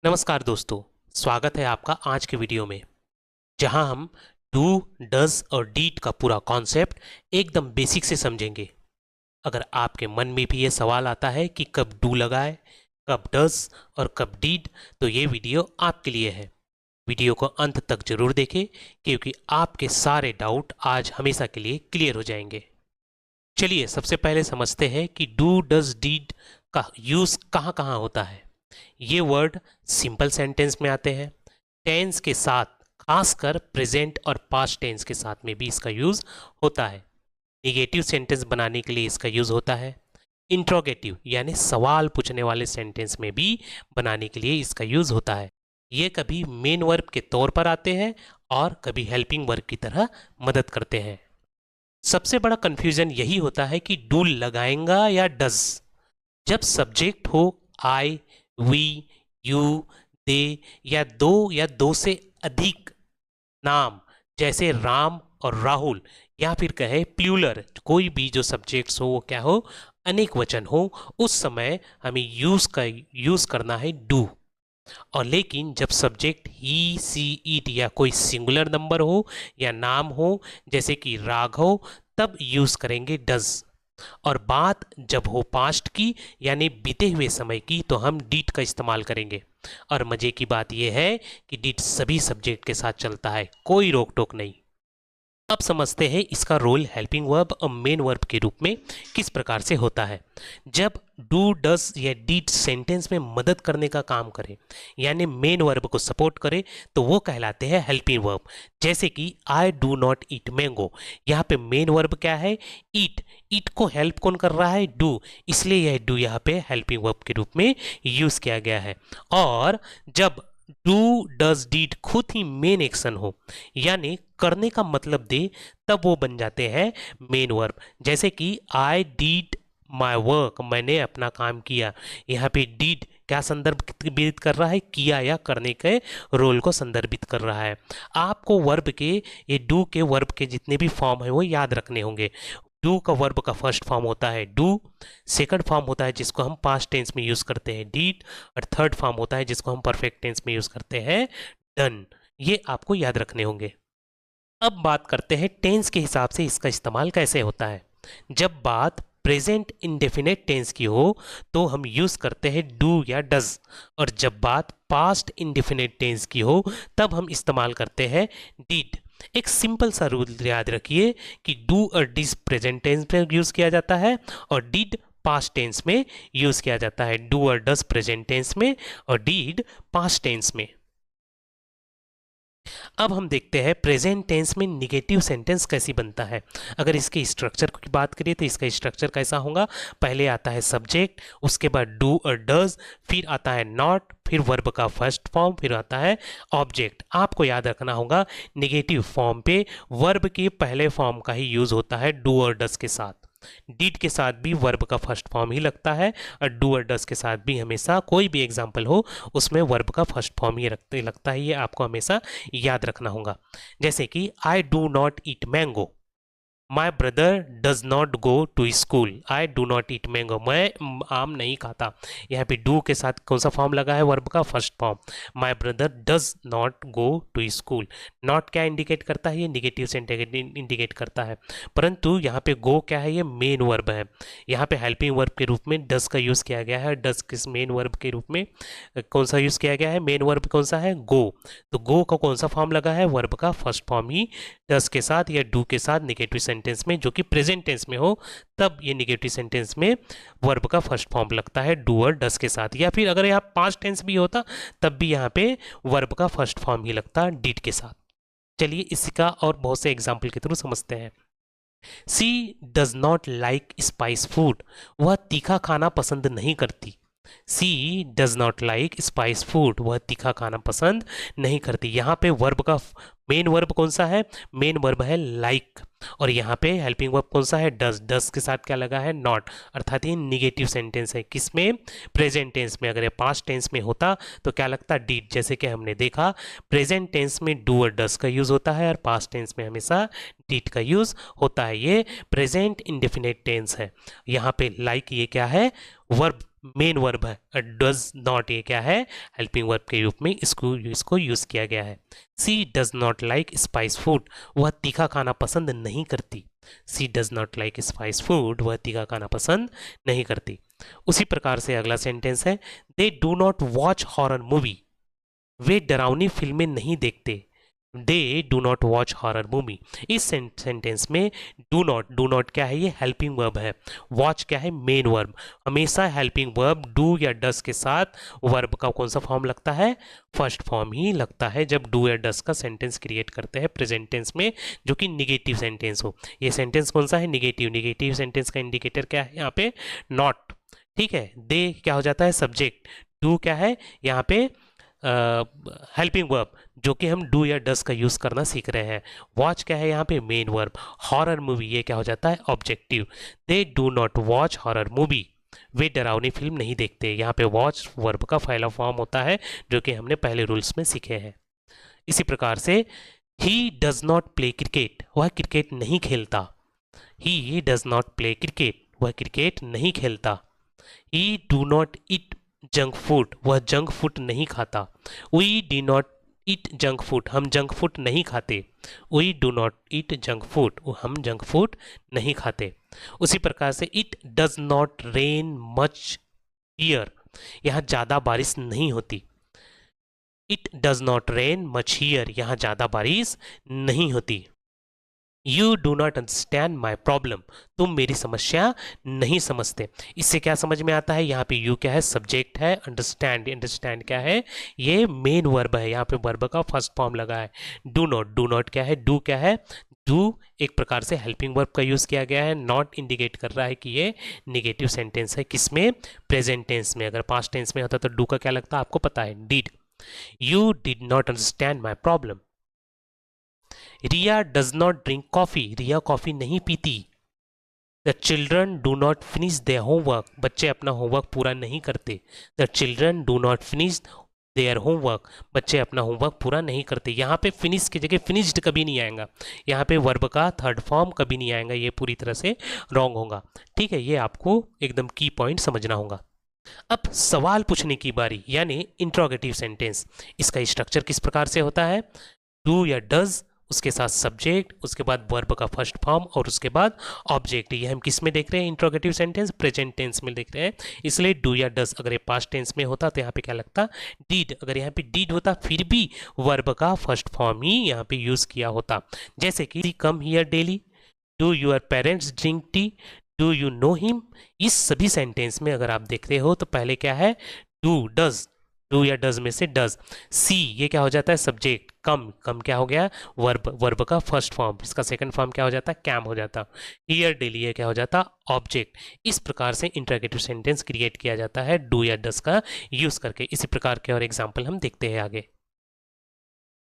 नमस्कार दोस्तों, स्वागत है आपका आज के वीडियो में जहां हम डू, डज और डीड का पूरा कॉन्सेप्ट एकदम बेसिक से समझेंगे। अगर आपके मन में भी ये सवाल आता है कि कब डू लगाए, कब डज और कब डीड, तो ये वीडियो आपके लिए है। वीडियो को अंत तक जरूर देखें क्योंकि आपके सारे डाउट आज हमेशा के लिए क्लियर हो जाएंगे। चलिए सबसे पहले समझते हैं कि डू, डज, डीड का यूज़ कहाँ कहाँ होता है। ये वर्ड सिंपल सेंटेंस में आते हैं, टेंस के साथ, खासकर प्रेजेंट और पास्ट टेंस के साथ में भी इसका यूज़ होता है। निगेटिव सेंटेंस बनाने के लिए इसका यूज़ होता है। इंट्रोगेटिव यानी सवाल पूछने वाले सेंटेंस में भी बनाने के लिए इसका यूज़ होता है। ये कभी मेन वर्ब के तौर पर आते हैं और कभी हेल्पिंग वर्ब की तरह मदद करते हैं। सबसे बड़ा कंफ्यूजन यही होता है कि डू लगाएंगा या डज। जब सब्जेक्ट हो आई, वी, यू, दे या दो से अधिक नाम जैसे राम और राहुल, या फिर कहे प्लूरल, कोई भी जो सब्जेक्ट्स हो वो क्या हो, अनेक वचन हो, उस समय हमें यूज करना है डू। और लेकिन जब सब्जेक्ट ही, सी, इट या कोई सिंगुलर नंबर हो या नाम हो जैसे कि राघव, तब यूज करेंगे डज। और बात जब हो पास्ट की यानी बीते हुए समय की, तो हम डीड का इस्तेमाल करेंगे। और मजे की बात यह है कि डीड सभी सब्जेक्ट के साथ चलता है, कोई रोक टोक नहीं। अब समझते हैं इसका रोल हेल्पिंग वर्ब और मेन वर्ब के रूप में किस प्रकार से होता है। जब डू, डज या डीड सेंटेंस में मदद करने का काम करे यानी मेन वर्ब को सपोर्ट करे, तो वो कहलाते हैं हेल्पिंग वर्ब। जैसे कि I do not eat mango, यहाँ पे मेन वर्ब क्या है, ईट। ईट को हेल्प कौन कर रहा है, डू, इसलिए यह डू यहाँ पे हेल्पिंग वर्ब के रूप में यूज किया गया है। और जब डू, डज, डीड खुद ही मेन एक्शन हो यानी करने का मतलब दे, तब वो बन जाते हैं मेन वर्ब। जैसे कि आई डीड माई वर्क, मैंने अपना काम किया। यहाँ पे डीड क्या संदर्भित कर रहा है, किया या करने के रोल को संदर्भित कर रहा है। आपको वर्ब के, ये डू के वर्ब के जितने भी फॉर्म है वो याद रखने होंगे। डू का वर्ब का फर्स्ट फॉर्म होता है डू, सेकंड फॉर्म होता है जिसको हम पास्ट टेंस में यूज करते हैं डीड, और थर्ड फॉर्म होता है जिसको हम परफेक्ट टेंस में यूज करते हैं डन। ये आपको याद रखने होंगे। अब बात करते हैं टेंस के हिसाब से इसका इस्तेमाल कैसे होता है। जब बात प्रेजेंट इंडेफिनेट टेंस की हो तो हम यूज करते हैं डू या डज, और जब बात पास्ट इंडेफिनेट टेंस की हो तब हम इस्तेमाल करते हैं डीड। एक सिंपल सा रूल याद रखिए कि डू और डिज प्रेजेंट टेंस में यूज किया जाता है और डीड पास्ट टेंस में यूज किया जाता है। डू और डज प्रेजेंट टेंस में और डीड पास्ट टेंस में। अब हम देखते हैं प्रेजेंट टेंस में निगेटिव सेंटेंस कैसी बनता है। अगर इसके स्ट्रक्चर की बात करें तो इसका स्ट्रक्चर कैसा होगा, पहले आता है सब्जेक्ट, उसके बाद डू और डज, फिर आता है नॉट, फिर वर्ब का फर्स्ट फॉर्म, फिर आता है ऑब्जेक्ट। आपको याद रखना होगा निगेटिव फॉर्म पे वर्ब के पहले फॉर्म का ही यूज होता है डू और डज के साथ। डीड के साथ भी वर्ब का फर्स्ट फॉर्म ही लगता है, और डू और डज के साथ भी हमेशा कोई भी एग्जाम्पल हो उसमें वर्ब का फर्स्ट फॉर्म ही लगता है। ये आपको हमेशा याद रखना होगा। जैसे कि I do not eat mango, my brother does not go to school, I do not eat mango, मैं आम नहीं खाता। यहाँ पे डू के साथ कौन सा फॉर्म लगा है, वर्ब का first form. My brother does not go to school, not क्या इंडिकेट करता है, ये निगेटिव से इंडिकेट करता है, परंतु यहाँ पे गो क्या है, ये मेन वर्ब है। यहाँ पे हेल्पिंग वर्ब के रूप में डज का यूज़ किया गया है। डज किस मेन वर्ब के रूप में कौन सा यूज़ किया गया है, मेन वर्ब कौन सा है, गो। तो गो का कौन सा फॉर्म लगा है, वर्ब का फर्स्ट फॉर्म ही डज के साथ या डू के साथ निगेटिव सेंटेंस में, जो कि प्रेजेंट टेंस में हो तब ये निगेटिव सेंटेंस में वर्ब का फर्स्ट फॉर्म लगता है डू और डज के साथ। या फिर अगर यहाँ पास्ट टेंस भी होता तब भी यहाँ पे वर्ब का फर्स्ट फॉर्म ही लगता डीड के साथ। चलिए इसका और बहुत से एग्जाम्पल के थ्रू समझते हैं। She does not like spice food, वह तीखा खाना पसंद नहीं करती। She does not like spice food, वह तीखा खाना पसंद नहीं करती। यहाँ पे वर्ब का मेन वर्ब कौन सा है, मेन वर्ब है लाइक, और यहाँ पे हेल्पिंग वर्ब कौन सा है, डज। डज के साथ क्या लगा है, नॉट, अर्थात ये निगेटिव सेंटेंस है। किसमें, प्रेजेंट टेंस में। अगर ये पास्ट टेंस में होता तो क्या लगता, डीड। जैसे कि हमने देखा प्रेजेंट टेंस में डू और डज का यूज होता है और पास्ट टेंस में हमेशा डीड का यूज होता है। ये प्रेजेंट इंडेफिनेट टेंस है। यहाँ पे लाइक ये क्या है, वर्ब, मेन वर्ब है। डज नॉट ये क्या है, हेल्पिंग वर्ब के रूप में इसको यूज़ किया गया है। She does not like spice food, वह तीखा खाना पसंद नहीं करती। She does not like spice food, वह तीखा खाना पसंद नहीं करती। उसी प्रकार से अगला सेंटेंस है, they do not watch horror movie, वे डरावनी फिल्में नहीं देखते। They do not watch horror movie. इस सेंटेंस में डू नॉट क्या है, ये हेल्पिंग वर्ब है। वॉच क्या है, मेन वर्ब। हमेशा हेल्पिंग वर्ब डू या डस के साथ वर्ब का कौन सा फॉर्म लगता है, फर्स्ट फॉर्म ही लगता है जब डू या डस का सेंटेंस क्रिएट करते हैं प्रेजेंट टेंस में, जो कि निगेटिव सेंटेंस हो। ये सेंटेंस कौन सा है, निगेटिव। निगेटिव सेंटेंस का इंडिकेटर क्या है यहाँ पे, नॉट। ठीक है, दे क्या हो जाता है, सब्जेक्ट। डू क्या है यहाँ पे, हेल्पिंग वर्ब, जो कि हम डू या डस का यूज़ करना सीख रहे हैं। वॉच क्या है यहाँ पे, मेन वर्ब। हॉरर मूवी ये क्या हो जाता है, objective. They do not watch horror movie, वे डरावनी फिल्म नहीं देखते। यहाँ पे वॉच वर्ब का पहला फॉर्म होता है, जो कि हमने पहले रूल्स में सीखे हैं। इसी प्रकार से he does not play cricket, वह क्रिकेट नहीं खेलता। He does not play cricket, वह क्रिकेट नहीं खेलता। He do not eat junk food, वह जंक फूड नहीं खाता। We do not eat junk food, हम जंक फूड नहीं खाते। We do not eat junk food, हम जंक फूड नहीं खाते। उसी प्रकार से it does not rain much here, यहाँ ज़्यादा बारिश नहीं होती। It does not rain much here, यहाँ ज़्यादा बारिश नहीं होती। You do not understand my problem, तुम मेरी समस्या नहीं समझते। इससे क्या समझ में आता है, यहाँ पे यू क्या है, सब्जेक्ट है। अंडरस्टैंड, अंडरस्टैंड क्या है, ये मेन वर्ब है। यहाँ पे वर्ब का फर्स्ट फॉर्म लगा है। डू नॉट क्या है, डू क्या है, डू एक प्रकार से हेल्पिंग वर्ब का यूज़ किया गया है। नॉट इंडिकेट कर रहा है कि ये निगेटिव सेंटेंस है। किसमें, प्रेजेंट टेंस में। अगर पास्ट टेंस में होता तो डू का क्या लगता है आपको पता है, did. You did not understand my problem. Riya does not drink coffee, Riya coffee नहीं पीती। The children do not finish their homework, बच्चे अपना होमवर्क पूरा नहीं करते। The children do not finish their homework, बच्चे अपना होमवर्क पूरा नहीं करते। यहाँ पे फिनिश की जगह फिनिश्ड कभी नहीं आएगा। यहाँ पे वर्ब का थर्ड फॉर्म कभी नहीं आएगा, ये पूरी तरह से रॉन्ग होगा। ठीक है, ये आपको एकदम की पॉइंट समझना होगा। अब सवाल पूछने की बारी, यानी इंट्रोगेटिव सेंटेंस। इसका स्ट्रक्चर किस प्रकार से होता है, डू या डज, उसके साथ सब्जेक्ट, उसके बाद वर्ब का फर्स्ट फॉर्म और उसके बाद ऑब्जेक्ट। ये हम किस में देख रहे हैं, इंट्रोगेटिव सेंटेंस प्रेजेंट टेंस में देख रहे हैं। इसलिए डू या डज अगर ये पास्ट टेंस में होता तो यहाँ पे क्या लगता, डीड। अगर यहाँ पे डीड होता फिर भी वर्ब का फर्स्ट फॉर्म ही यहाँ पे यूज किया होता। जैसे कि come here daily, do your parents drink tea, do you know him. इस सभी सेंटेंस में अगर आप देख रहे हो तो पहले क्या है, डू, डज, डू या डज में से डज। सी ये क्या हो जाता है, सब्जेक्ट। कम, कम क्या हो गया, वर्ब, वर्ब का फर्स्ट फॉर्म। इसका सेकंड फॉर्म क्या हो जाता है, कैम हो जाता। हियर डेली ये क्या हो जाता, ऑब्जेक्ट। इस प्रकार से इंट्रोगेटिव सेंटेंस क्रिएट किया जाता है डू या डज का यूज करके। इसी प्रकार के और एग्जाम्पल हम देखते हैं आगे।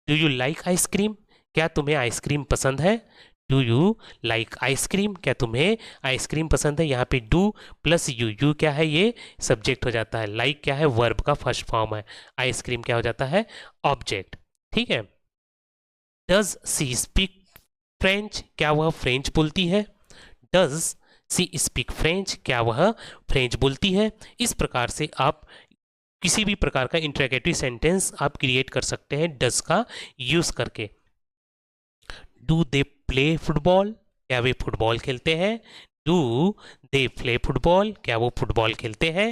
डू यू लाइक आइसक्रीम, क्या तुम्हें आइसक्रीम पसंद है। डू यू लाइक आइसक्रीम, क्या तुम्हें आइसक्रीम पसंद है। यहाँ पे डू प्लस यू, यू क्या है, ये सब्जेक्ट हो जाता है। लाइक क्या है, वर्ब का फर्स्ट फॉर्म है। आइसक्रीम क्या हो जाता है, ऑब्जेक्ट। ठीक है। डज सी स्पीक फ्रेंच, क्या वह फ्रेंच बोलती है। डज सी स्पीक फ्रेंच, क्या वह फ्रेंच बोलती है। इस प्रकार से आप किसी भी प्रकार का इंट्रोगेटिव सेंटेंस आप क्रिएट कर सकते हैं डज का यूज करके। डू दे प्ले फुटबॉल, क्या वे फुटबॉल खेलते हैं। डू दे प्ले फुटबॉल, क्या वो फुटबॉल खेलते हैं।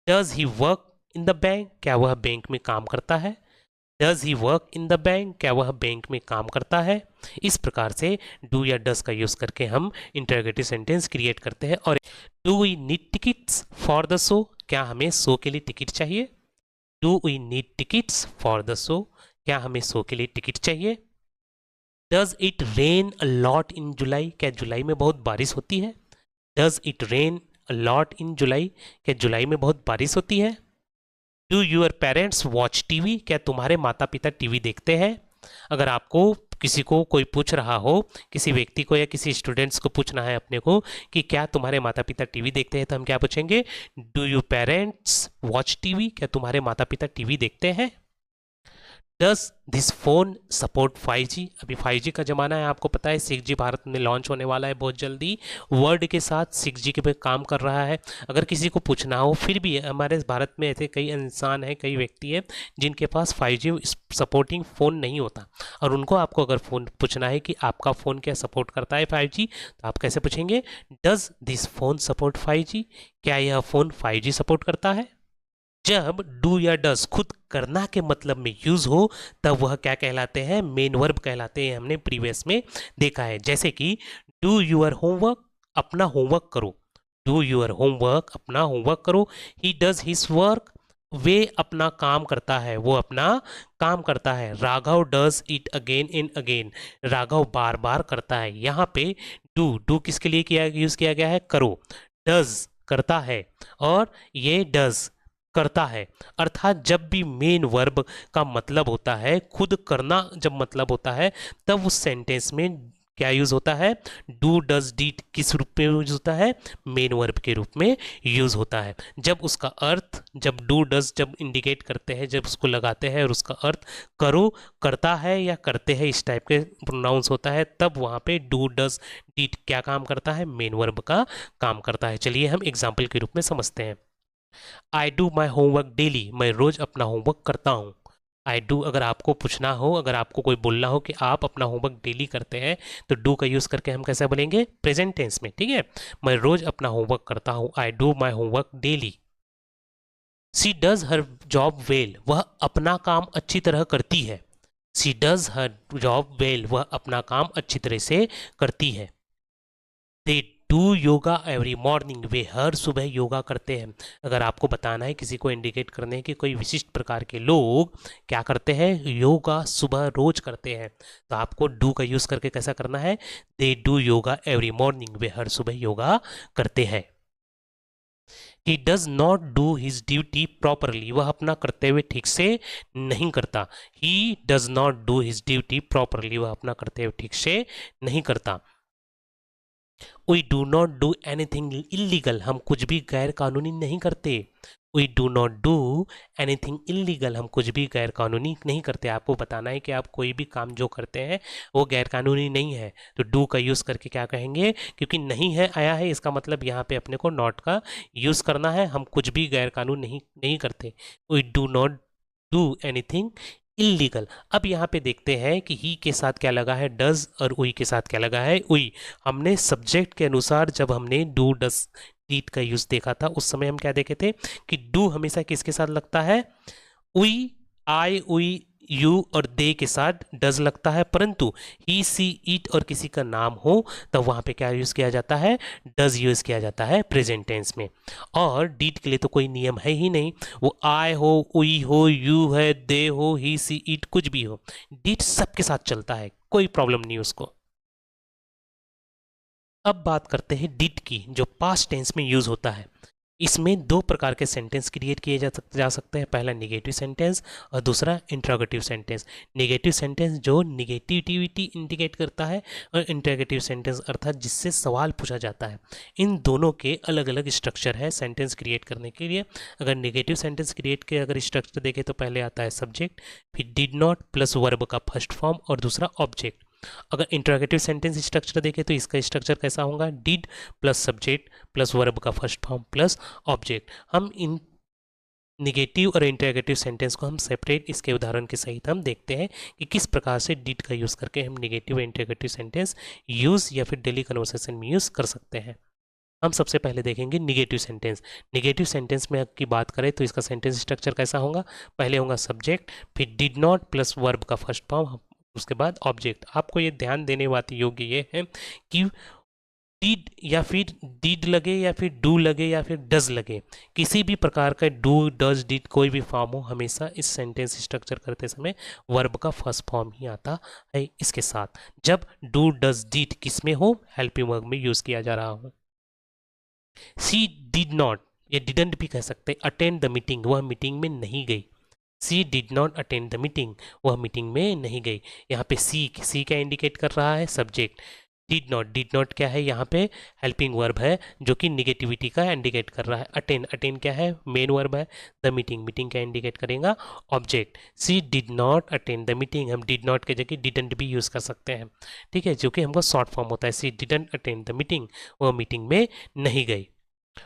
Does he work in the bank, क्या वह बैंक में काम करता है। Does he work in the bank, क्या वह बैंक में काम करता है। इस प्रकार से डू या डज का यूज करके हम इंटरोगेटिव सेंटेंस क्रिएट करते हैं। और do we need tickets for the show, क्या हमें शो के लिए टिकट चाहिए। Do we need tickets for the show, क्या हमें शो के लिए टिकट चाहिए। Does it rain a lot in July, क्या जुलाई में बहुत बारिश होती है। Does it rain a lot in July, क्या जुलाई में बहुत बारिश होती है। Do your parents watch TV, क्या तुम्हारे माता पिता टीवी देखते हैं। अगर आपको किसी को कोई पूछ रहा हो, किसी व्यक्ति को या किसी स्टूडेंट्स को पूछना है अपने को कि क्या तुम्हारे माता पिता टीवी देखते हैं, तो हम क्या पूछेंगे, do you parents watch TV, क्या तुम्हारे माता पिता टीवी देखते हैं। Does this phone support 5G? अभी 5G का ज़माना है, आपको पता है 6G भारत में लॉन्च होने वाला है बहुत जल्दी, वर्ल्ड के साथ 6G के पे काम कर रहा है। अगर किसी को पूछना हो, फिर भी हमारे भारत में ऐसे कई इंसान हैं, कई व्यक्ति हैं जिनके पास 5G सपोर्टिंग फ़ोन नहीं होता, और उनको आपको अगर फ़ोन पूछना है कि आपका फ़ोन क्या सपोर्ट करता है 5G, तो आप कैसे पूछेंगे? Does this phone support 5G? क्या यह फ़ोन 5G सपोर्ट करता है? जब डू या डस खुद करना के मतलब में यूज हो, तब वह क्या कहलाते हैं? मेन वर्ब कहलाते हैं। हमने प्रीवियस में देखा है, जैसे कि डू यूर होमवर्क, अपना होमवर्क करो। डू यूर होमवर्क, अपना होमवर्क करो। ही डज हिज वर्क, वे अपना काम करता है, वो अपना काम करता है। Raghav does it again and again, Raghav बार बार करता है। यहाँ पे डू किसके लिए किया यूज किया गया है? करो। डज करता है, और ये डज करता है। अर्थात जब भी मेन वर्ब का मतलब होता है खुद करना, जब मतलब होता है, तब उस सेंटेंस में क्या यूज होता है? डू डज डीड किस रूप में यूज होता है? मेन वर्ब के रूप में यूज होता है। जब उसका अर्थ, जब डू डज जब इंडिकेट करते हैं, जब उसको लगाते हैं और उसका अर्थ करो, करता है या करते हैं, इस टाइप के प्रोनाउंस होता है, तब वहाँ पे डू डज डीड क्या काम करता है? मेन वर्ब का काम करता है। चलिए हम एग्जाम्पल के रूप में समझते हैं। आई डू माई होमवर्क डेली, मैं रोज अपना होमवर्क करता हूँ। आई डू, अगर आपको पूछना हो, अगर आपको कोई बोलना हो कि आप अपना होमवर्क डेली करते हैं, तो डू का यूज़ करके हम कैसे बोलेंगे? प्रेजेंट टेंस में, ठीक है। मैं रोज अपना होमवर्क करता हूँ, I do my homework daily. She does her job well, वह अपना काम अच्छी तरह करती है। She does her job well, वह अपना काम अच्छी तरह से करती है। They do yoga every morning, वे हर सुबह योगा करते हैं। अगर आपको बताना है, किसी को इंडिकेट करने है कि कोई विशिष्ट प्रकार के लोग क्या करते हैं? योगा सुबह रोज करते हैं, तो आपको डू का यूज करके कैसा करना है? They do yoga every morning, वे हर सुबह योगा करते हैं। He does not do his duty properly, वह अपना कर्तव्य ठीक से नहीं करता। He does not do his duty properly, वह अपना कर्तव्य ठीक से नहीं करता। We do not do anything illegal, हम कुछ भी गैर कानूनी नहीं करते। We do not do anything illegal, हम कुछ भी गैर कानूनी नहीं करते। आपको बताना है कि आप कोई भी काम जो करते हैं वो गैर कानूनी नहीं है, तो डू का यूज़ करके क्या कहेंगे? क्योंकि नहीं है आया है, इसका मतलब यहाँ पे अपने को नॉट का यूज़ करना है। हम कुछ भी गैर कानून नहीं करते। We do not do anything illegal. अब यहाँ पे देखते हैं कि ही के साथ क्या लगा है? डज, और उई के साथ क्या लगा है? उई। हमने सब्जेक्ट के अनुसार जब हमने डू डज डीड का यूज देखा था, उस समय हम क्या देखे थे कि डू हमेशा किसके साथ लगता है? उई, आई, उई, यू और दे के साथ डज लगता है, परंतु ही, सी, इट और किसी का नाम हो, तब वहाँ पे क्या यूज़ किया जाता है? डज यूज़ किया जाता है प्रेजेंट टेंस में। और डीड के लिए तो कोई नियम है ही नहीं, वो आई हो, उई हो, यू है, दे हो, ही, सी, इट कुछ भी हो, डीड सबके साथ चलता है, कोई प्रॉब्लम नहीं उसको। अब बात करते हैं डिड की, जो पास्ट टेंस में यूज होता है। इसमें दो प्रकार के सेंटेंस क्रिएट किए जा सकते हैं। पहला निगेटिव सेंटेंस और दूसरा इंट्रोगेटिव सेंटेंस। निगेटिव सेंटेंस जो निगेटिविटी इंडिकेट करता है, और इंट्रोगेटिव सेंटेंस अर्थात जिससे सवाल पूछा जाता है। इन दोनों के अलग अलग स्ट्रक्चर है सेंटेंस क्रिएट करने के लिए। अगर निगेटिव सेंटेंस क्रिएट के अगर स्ट्रक्चर देखें तो पहले आता है सब्जेक्ट, फिर डिड नॉट प्लस वर्ब का फर्स्ट फॉर्म और दूसरा ऑब्जेक्ट। अगर इंट्रोगेटिव सेंटेंस स्ट्रक्चर देखें तो इसका स्ट्रक्चर कैसा होगा? Did plus subject plus verb का फर्स्ट फॉर्म प्लस ऑब्जेक्ट। हम इन निगेटिव और इंट्रोगेटिव सेंटेंस को हम सेपरेट इसके उदाहरण के सहित हम देखते हैं कि किस प्रकार से डिड का यूज़ करके हम निगेटिव और इंट्रोगेटिव सेंटेंस यूज़ या फिर डेली कन्वर्सेशन में यूज़ कर सकते हैं। हम सबसे पहले देखेंगे निगेटिव सेंटेंस। निगेटिव सेंटेंस में की बात करें तो इसका सेंटेंस स्ट्रक्चर कैसा होगा? पहले होगा सब्जेक्ट, फिर डिड नॉट प्लस वर्ब का फर्स्ट फॉर्म, उसके बाद ऑब्जेक्ट। आपको ये ध्यान देने वाली योग्य ये है कि डिड या फिर डिड लगे या फिर डू लगे या फिर डज लगे, किसी भी प्रकार का डू डज डिड कोई भी फॉर्म हो, हमेशा इस सेंटेंस स्ट्रक्चर करते समय वर्ब का फर्स्ट फॉर्म ही आता है इसके साथ। जब डू डज डिड किस में हो? हेल्पिंग वर्ब में यूज किया जा रहा हो। सी डिड नॉट, ये डिडंट भी कह सकते, अटेंड द मीटिंग, वह मीटिंग में नहीं गई। She did not attend the meeting, वह मीटिंग में नहीं गई। यहाँ पे सी क्या इंडिकेट कर रहा है? सब्जेक्ट। डिड नॉट क्या है यहाँ पे, हेल्पिंग वर्ब है जो कि निगेटिविटी का इंडिकेट कर रहा है। अटेन, अटेन क्या है, मेन वर्ब है। द मीटिंग, मीटिंग क्या इंडिकेट करेगा, object. She did not attend the meeting, हम डिड नॉट के जगह डिडंट भी यूज़ कर सकते हैं, ठीक है, जो कि हमको शॉर्ट फॉर्म होता है। सी डिडंट अटेंड द मीटिंग, वो मीटिंग में नहीं गई।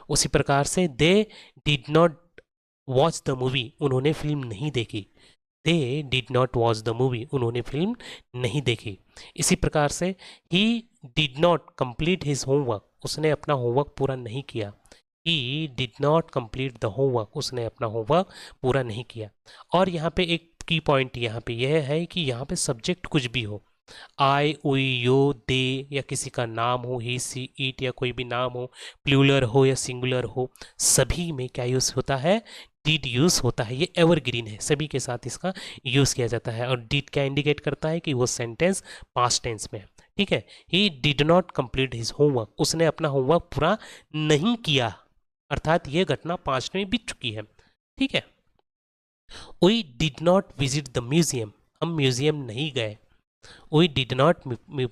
उसी प्रकार से they did not watch the movie, उन्होंने फिल्म नहीं देखी। They did not watch the movie, उन्होंने फिल्म नहीं देखी। इसी प्रकार से he did not complete his homework, उसने अपना होमवर्क पूरा नहीं किया। He did not complete the homework, उसने अपना होमवर्क पूरा नहीं किया। और यहाँ पे एक की पॉइंट यहाँ पे यह है कि यहाँ पे सब्जेक्ट कुछ भी हो, आई, उई, यो, दे, या किसी का नाम हो, ही, सी, इट, या कोई भी नाम हो, प्लूरल हो या सिंगुलर हो, सभी में क्या यूज़ होता है, डिड यूज़ होता है। ये एवरग्रीन है, सभी के साथ इसका यूज़ किया जाता है। और डिड क्या इंडिकेट करता है कि वो सेंटेंस पास्ट टेंस में है, ठीक है। He did not complete his homework, उसने अपना होमवर्क पूरा नहीं किया, अर्थात ये घटना पास्ट में बीत चुकी है, ठीक है। We did not visit the museum, हम म्यूजियम नहीं गए। We did not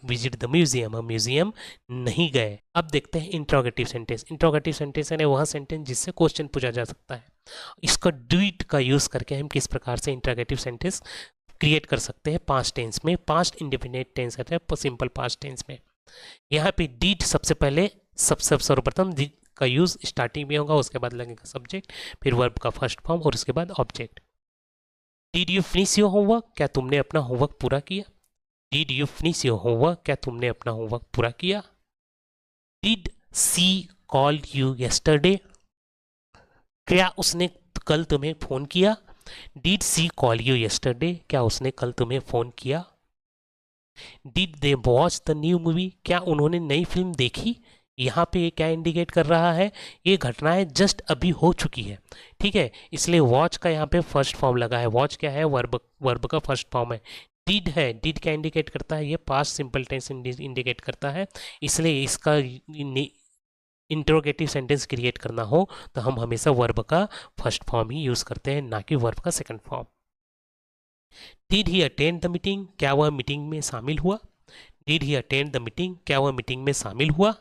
visit the museum, हम म्यूजियम नहीं गए। अब देखते हैं इंट्रोगेटिव सेंटेंस। इंट्रोगेटिव सेंटेंस है वह सेंटेंस जिससे क्वेश्चन पूछा जा सकता है। इसका डिड का यूज़ करके हम किस प्रकार से इंट्रोगेटिव सेंटेंस क्रिएट कर सकते हैं पास्ट टेंस में, पास्ट इंडेफिनिट टेंस है सिंपल पास्ट टेंस में। यहाँ पे डिड सबसे पहले सर्वप्रथम डिड का यूज़ स्टार्टिंग में होगा, उसके बाद लगेगा सब्जेक्ट, फिर वर्ब का फर्स्ट फॉर्म और उसके बाद object. Did you finish your homework, क्या तुमने अपना होमवर्क पूरा किया। Did you finish your homework, क्या तुमने अपना होमवर्क पूरा किया। Did she call you yesterday, क्या उसने कल तुम्हें फ़ोन किया। Did she call you yesterday, क्या उसने कल तुम्हें फ़ोन किया। Did they watch the new movie, क्या उन्होंने नई फिल्म देखी। यहाँ पे ये क्या इंडिकेट कर रहा है, ये घटनाएं जस्ट अभी हो चुकी है, ठीक है, इसलिए वॉच का यहाँ पे फर्स्ट फॉर्म लगा है। वॉच क्या है, वर्ब का फर्स्ट फॉर्म है। डिड है, डिड क्या इंडिकेट करता है, ये पास्ट सिंपल टेंस इंडिकेट करता है, इसलिए इसका इंट्रोगेटिव सेंटेंस क्रिएट करना हो तो हम हमेशा वर्ब का फर्स्ट फॉर्म ही यूज़ करते हैं, ना कि वर्ब का second form. Did he attend the meeting, क्या वह मीटिंग में शामिल हुआ। Did he attend the meeting, क्या वह मीटिंग में शामिल हुआ।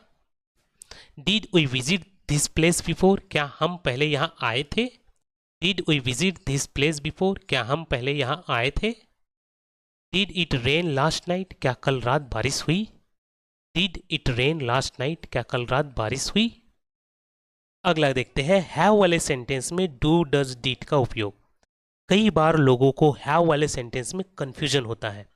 Did we visit this place before, क्या हम पहले यहाँ आए थे। Did we visit this place before, क्या हम पहले यहाँ आए थे। Did it rain last night, क्या कल रात बारिश हुई। Did it rain last night, क्या कल रात बारिश हुई। अगला देखते हैं हैव वाले सेंटेंस में डू डज डिड का उपयोग। कई बार लोगों को हैव वाले सेंटेंस में कंफ्यूजन होता है।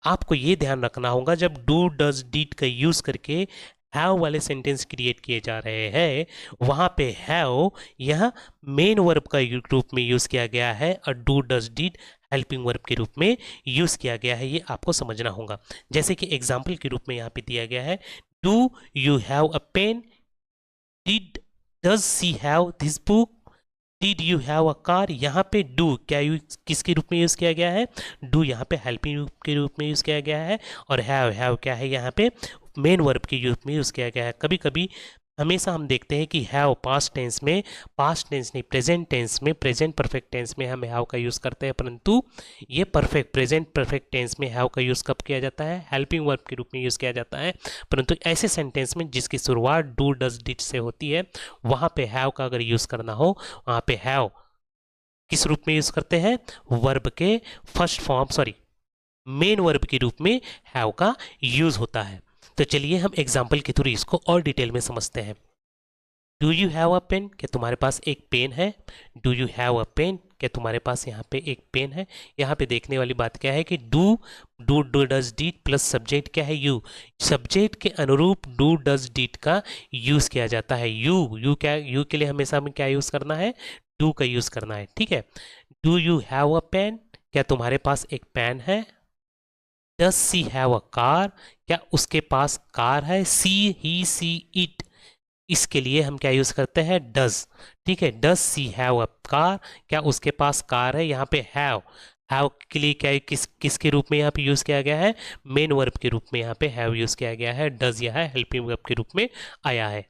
आपको ये ध्यान रखना होगा जब डू डज डिड का यूज़ करके हैव वाले सेंटेंस क्रिएट किए जा रहे हैं, वहाँ पे हैव यह मेन वर्ब का रूप में यूज़ किया गया है और do does did helping verb के रूप में यूज़ किया गया है, ये आपको समझना होगा। जैसे कि एग्जाम्पल के रूप में यहाँ पे दिया गया है, do you have a pen. Did does she have this book. Did you have a car. यहाँ पे डू क्या यूज किसके रूप में यूज़ किया गया है, डू यहाँ पे हेल्पिंग के रूप में यूज़ किया गया है, और हैव क्या है यहाँ पे मेन वर्ब के रूप में यूज़ किया गया है। कभी कभी हमेशा हम देखते हैं कि हैव पास्ट टेंस में, पास्ट टेंस नहीं प्रेजेंट टेंस में, प्रेजेंट परफेक्ट टेंस में हम हैव का यूज़ करते हैं, परंतु ये प्रेजेंट परफेक्ट टेंस में हैव का यूज़ कब किया जाता है, हेल्पिंग वर्ब के रूप में यूज़ किया जाता है। परंतु ऐसे सेंटेंस में जिसकी शुरुआत डू डज डिड से होती है, वहाँ पे हैव का अगर यूज़ करना हो, वहाँ पे हैव किस रूप में यूज़ करते हैं, वर्ब के फर्स्ट फॉर्म मेन वर्ब के रूप में हैव का यूज़ होता है। तो चलिए हम एग्जाम्पल के थ्रू इसको और डिटेल में समझते हैं। Do you have a pen, क्या तुम्हारे पास एक पेन है। Do you have a pen, क्या तुम्हारे पास यहाँ पे एक पेन है। यहाँ पे देखने वाली बात क्या है कि do do does did plus subject क्या है, यू। सब्जेक्ट के अनुरूप डू डज डिड का यूज़ किया जाता है। यू के लिए हमेशा हमें क्या यूज़ करना है, डू का यूज़ करना है, ठीक है। Do you have a pen, क्या तुम्हारे पास एक पेन है। Does she have a car, क्या उसके पास कार है। सी, ही, सी, इट, इसके लिए हम क्या यूज़ करते हैं, डज, ठीक है। Does she have a car, क्या उसके पास कार है। यहाँ पे हैव के लिए क्या किसके रूप में यहाँ पे यूज़ किया गया है, मेन वर्ब के रूप में यहाँ पे हैव यूज़ किया गया है। डज यह हेल्पिंग वर्ब के रूप में आया है।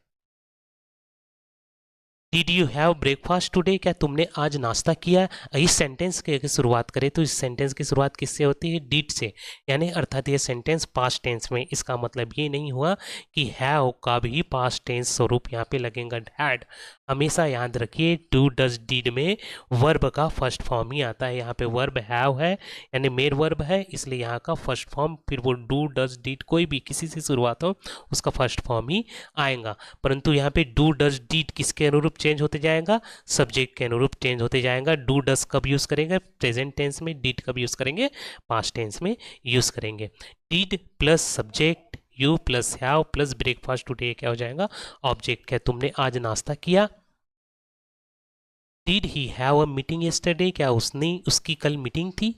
Did you have breakfast today, क्या तुमने आज नाश्ता किया। इस सेंटेंस की अगर शुरुआत करें तो इस सेंटेंस की शुरुआत किससे होती है, डिड से, यानी अर्थात ये सेंटेंस पास्ट टेंस में। इसका मतलब ये नहीं हुआ कि हैव का भी पास्ट टेंस स्वरूप यहाँ पे लगेगा हैड। हमेशा याद रखिए डू डज डिड में वर्ब का फर्स्ट फॉर्म ही आता है। यहाँ पे वर्ब हैव है यानी मेन वर्ब है, इसलिए यहाँ का फर्स्ट फॉर्म फिर वो डू डज डिड कोई भी किसी से शुरुआत हो उसका फर्स्ट फॉर्म ही आएगा। परंतु यहाँ पे डू डज डिड किसके अनुरूप चेंज होते जाएगा, सब्जेक्ट के अनुरूप चेंज होते जाएगा। डू डज कब यूज करेंगे, प्रेजेंट टेंस में। डिड कब यूज करेंगे, पास्ट टेंस में यूज करेंगे। Did plus subject you plus have plus breakfast today क्या हो जाएगा, ऑब्जेक्ट। क्या तुमने आज नाश्ता किया। Did he have a meeting yesterday, क्या उसकी कल मीटिंग थी।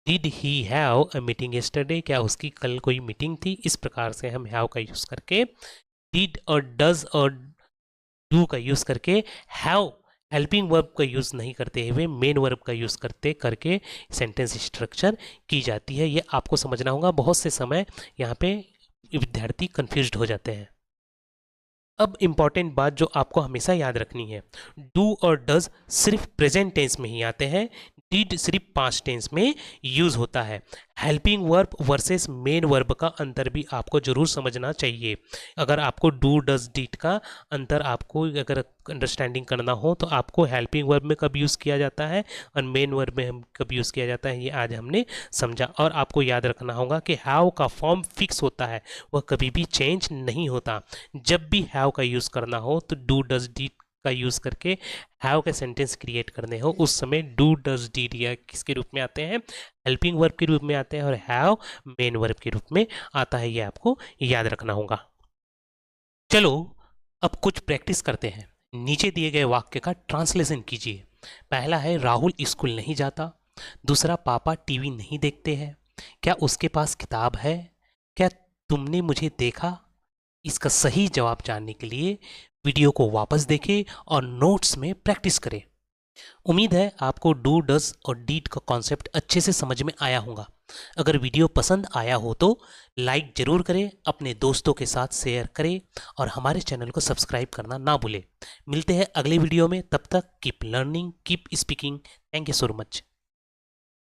Did he have a meeting yesterday, क्या उसकी कल कोई मीटिंग थी। इस प्रकार से हम हैव का यूज करके, डिड और डज और डू का यूज करके, हैव हेल्पिंग वर्ब का यूज नहीं करते हुए मेन वर्ब का यूज करके सेंटेंस स्ट्रक्चर की जाती है। ये आपको समझना होगा। बहुत से समय यहाँ पे विद्यार्थी कंफ्यूज्ड हो जाते हैं। अब इम्पॉर्टेंट बात जो आपको हमेशा याद रखनी है, डू और डज सिर्फ प्रेजेंट टेंस में ही आते हैं, डिड सिर्फ पास्ट टेंस में यूज होता है। Helping verb versus main verb का अंतर भी आपको जरूर समझना चाहिए। अगर आपको डू डज डिड का अंतर आपको अगर अंडरस्टैंडिंग करना हो तो आपको हेल्पिंग वर्ब में कब यूज़ किया जाता है और मेन वर्ब में हम कब यूज़ किया जाता है, ये आज हमने समझा। और आपको याद रखना होगा कि हैव का फॉर्म फिक्स होता है, वह कभी भी चेंज नहीं होता। जब भी हैव का यूज़ करना हो तो डू डज डिड का यूज़ करके हैव के सेंटेंस क्रिएट करने हो, उस समय डू डज डिड या किसके रूप में आते हैं, हेल्पिंग वर्ब के रूप में आते हैं, और हैव मेन वर्ब के रूप में आता है। ये आपको याद रखना होगा। चलो अब कुछ प्रैक्टिस करते हैं। नीचे दिए गए वाक्य का ट्रांसलेशन कीजिए। पहला है राहुल स्कूल नहीं जाता। दूसरा पापा टीवी नहीं देखते हैं। क्या उसके पास किताब है। क्या तुमने मुझे देखा। इसका सही जवाब जानने के लिए वीडियो को वापस देखें और नोट्स में प्रैक्टिस करें। उम्मीद है आपको डू डज और डीड का कॉन्सेप्ट अच्छे से समझ में आया होगा। अगर वीडियो पसंद आया हो तो लाइक ज़रूर करें, अपने दोस्तों के साथ शेयर करें और हमारे चैनल को सब्सक्राइब करना ना भूलें। मिलते हैं अगले वीडियो में, तब तक keep learning keep speaking. Thank you so much.